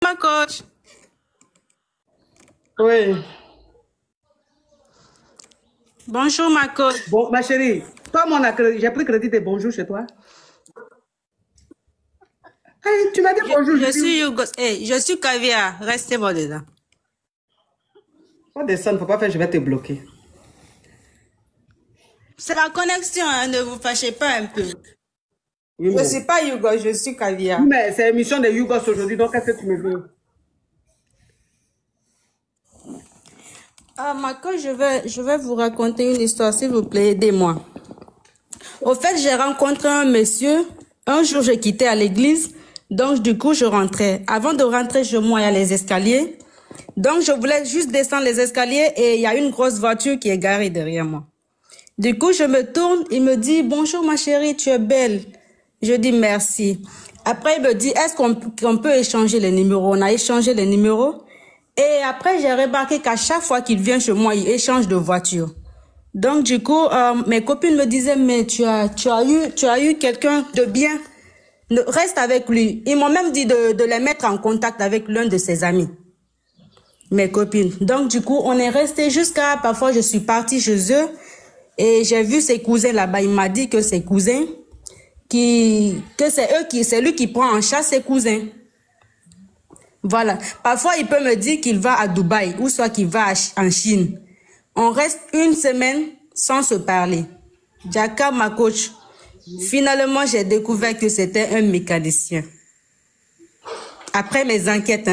ma coach. Oui. Bonjour, ma coach. Bon, ma chérie, toi, j'ai pris crédit de bonjour chez toi. Hey, tu m'as dit bonjour. Je suis Hugo. Hey, je suis Caviar. Restez-moi dedans. Faut descendre, faut pas faire, je vais te bloquer. C'est la connexion, hein, ne vous fâchez pas un peu. Oui, Je ne suis pas Hugo, je suis Caviar. Mais c'est l'émission de Hugo aujourd'hui, donc qu'est-ce que tu me veux? Ah, ma coach, je vais vous raconter une histoire, s'il vous plaît, aidez-moi. Au fait, j'ai rencontré un monsieur. Un jour, je quittais à l'église. Donc, du coup, je rentrais. Avant de rentrer chez moi, il y a les escaliers. Donc, je voulais juste descendre les escaliers et il y a une grosse voiture qui est garée derrière moi. Du coup, je me tourne. Il me dit, bonjour ma chérie, tu es belle. Je dis merci. Après, il me dit, est-ce qu'on peut échanger les numéros? On a échangé les numéros. Et après, j'ai remarqué qu'à chaque fois qu'il vient chez moi, il échange de voiture. Donc, du coup, mes copines me disaient, mais tu as eu quelqu'un de bien. Reste avec lui. Ils m'ont même dit de les mettre en contact avec l'un de ses amis. Mes copines. Donc, du coup, on est resté jusqu'à, parfois, je suis partie chez eux et j'ai vu ses cousins là-bas. Il m'a dit que ses cousins, c'est lui qui prend en charge ses cousins. Voilà. Parfois, il peut me dire qu'il va à Dubaï ou soit qu'il va en Chine. On reste une semaine sans se parler. Jaka, ma coach. Finalement, j'ai découvert que c'était un mécanicien. Après mes enquêtes,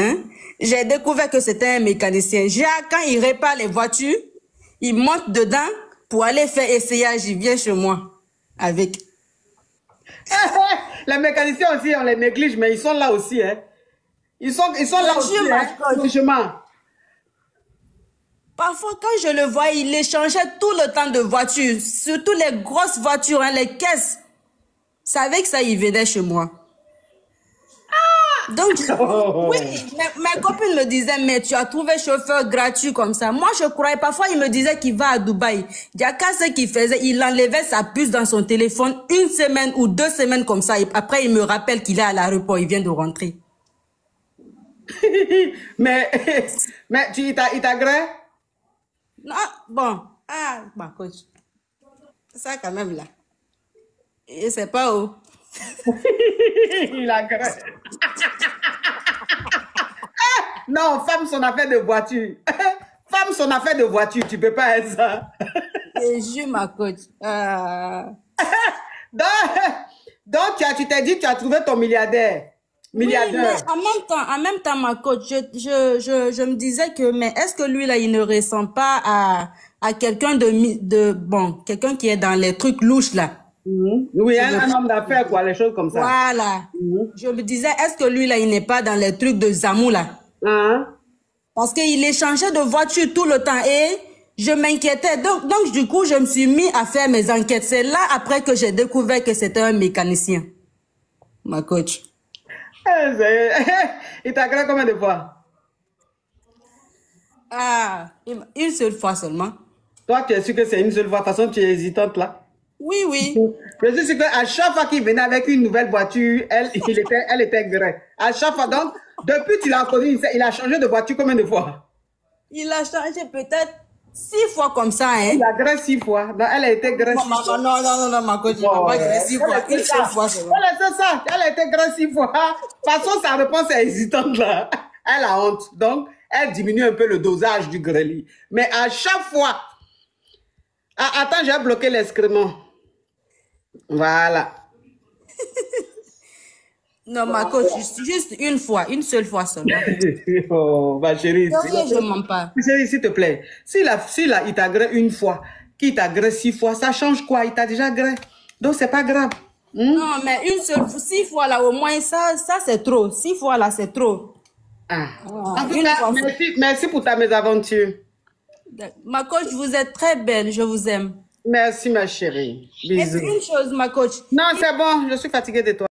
j'ai découvert que c'était un mécanicien. Quand il répare les voitures, il monte dedans pour aller faire essayage. Il vient chez moi avec. Les mécaniciens aussi, on les néglige, mais ils sont là aussi. Hein. Ils sont là aussi, franchement. Parfois, quand je le vois, il échangeait tout le temps de voitures, surtout les grosses voitures, les caisses. C'est avec ça il venait chez moi. Donc, oui, mes copines me disaient, mais tu as trouvé chauffeur gratuit comme ça. Moi, je croyais, parfois, il me disait qu'il va à Dubaï. Jaka, ce qu'il faisait, il enlevait sa puce dans son téléphone 1 semaine ou 2 semaines comme ça. Et après, il me rappelle qu'il est à l'aéroport, il vient de rentrer. mais il t'agrée? Non, bon. Ah, ma coach. Ça, quand même, là. Et c'est pas où. Il agrée. Non, femme, son affaire de voiture. Femme, son affaire de voiture, tu peux pas être ça. Et je, ma coach. Donc tu t'es dit, tu as trouvé ton milliardaire. Oui, mais en même temps, ma coach, je me disais que, mais est-ce que lui, là, il ne ressent pas à quelqu'un quelqu'un qui est dans les trucs louches, là? Oui, un homme d'affaires, quoi, les choses comme ça. Voilà. Je me disais, est-ce que lui, là, il n'est pas dans les trucs de Zamou, là? Parce qu'il échangeait de voiture tout le temps et je m'inquiétais. Donc, du coup, je me suis mis à faire mes enquêtes. C'est là, après, que j'ai découvert que c'était un mécanicien. Ma coach. Il t'a créé combien de fois? Ah, une seule fois seulement. Toi, tu es sûr que c'est une seule fois. De toute façon, tu es hésitante, là. Oui, oui. Je suis sûr qu'à chaque fois qu'il venait avec une nouvelle voiture, elle était grée. À chaque fois. Donc, depuis qu'il a connu, il a changé de voiture combien de fois? Il a changé peut-être 6 fois comme ça, hein. Il a gré 6 fois. Donc, elle a été grée 6 fois. Non, ma coach, il va pas gré 6 fois. Une seule fois, c'est vrai. C'est ça. Elle a été grée 6 fois. De toute façon, sa réponse est hésitante, là. Elle a honte. Donc, elle diminue un peu le dosage du grêlis. Mais à chaque fois... Ah, attends, j'ai bloqué l'excrément. Voilà. Non, ma coach, juste une fois, une seule fois seulement. Oh, ma chérie. Je ne mens pas. Chérie, s'il te plaît. Il t'a gré une fois, qu'il t'a gré 6 fois, ça change quoi? Il t'a déjà gré. Donc, c'est pas grave. Non, mais une seule fois, 6 fois là, au moins, ça c'est trop. 6 fois là, c'est trop. En tout cas, merci pour ta mésaventure. Ma coach, vous êtes très belle, je vous aime. Merci, ma chérie. Bisous. Et une chose, ma coach. Non, c'est bon, je suis fatiguée de toi.